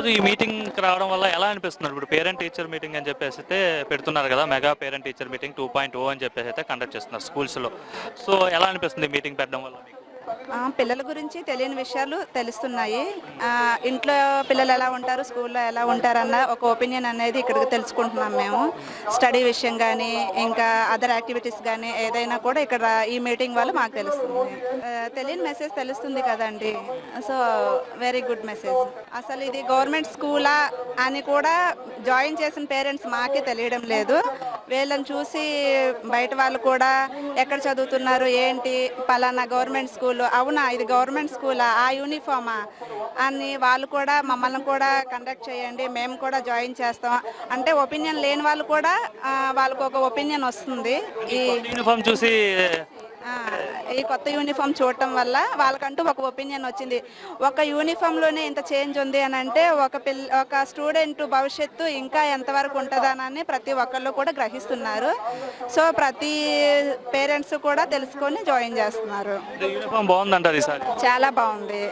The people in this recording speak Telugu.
ఈరోజు ఈ మీటింగ్కి రావడం వల్ల ఎలా అనిపిస్తున్నారు? ఇప్పుడు పేరెంట్ టీచర్ మీటింగ్ అని చెప్పేసి అయితే పెడుతున్నారు కదా, మెగా పేరెంట్ టీచర్ మీటింగ్ 2.0 అని చెప్పేసి అయితే కండక్ట్ చేస్తున్నారు స్కూల్స్లో. సో ఎలా అనిపిస్తుంది మీటింగ్ పెట్టడం వల్ల మీకు? పిల్లల గురించి తెలియని విషయాలు తెలుస్తున్నాయి. ఇంట్లో పిల్లలు ఎలా ఉంటారు, స్కూల్లో ఎలా ఉంటారన్న ఒక ఒపీనియన్ అనేది ఇక్కడ తెలుసుకుంటున్నాం మేము. స్టడీ విషయం కానీ ఇంకా అదర్ యాక్టివిటీస్ కానీ ఏదైనా కూడా ఇక్కడ ఈ మీటింగ్ వల్ల మాకు తెలుస్తుంది. తెలియని మెసేజ్ తెలుస్తుంది కదండి. So very good message. అసలు ఇది గవర్నమెంట్ స్కూలా అని కూడా జాయిన్ చేసిన పేరెంట్స్ మాకే తెలియడం లేదు. వీళ్ళని చూసి బయట వాళ్ళు కూడా ఎక్కడ చదువుతున్నారు ఏంటి, పలానా గవర్నమెంట్ స్కూల్, అవునా ఇది గవర్నమెంట్ స్కూలా, ఆ యూనిఫామా అని వాళ్ళు కూడా మమ్మల్ని కూడా కండక్ట్ చేయండి, మేము కూడా జాయిన్ చేస్తాం అంటే ఒపీనియన్ లేని వాళ్ళు కూడా వాళ్ళకు ఒక ఒపీనియన్ వస్తుంది. యూనిఫామ్ చూసి ఈ కొత్త యూనిఫామ్ చూడటం వల్ల వాళ్ళకంటూ ఒక ఒపీనియన్ వచ్చింది. ఒక యూనిఫామ్లోనే ఇంత చేంజ్ ఉంది అని అంటే ఒక స్టూడెంట్ భవిష్యత్తు ఇంకా ఎంతవరకు ఉంటుందనని ప్రతి ఒక్కళ్ళు కూడా గ్రహిస్తున్నారు. సో ప్రతి పేరెంట్స్ కూడా తెలుసుకొని జాయిన్ చేస్తున్నారు. యూనిఫామ్ బాగుందంటారు ఈసారి? చాలా బాగుంది.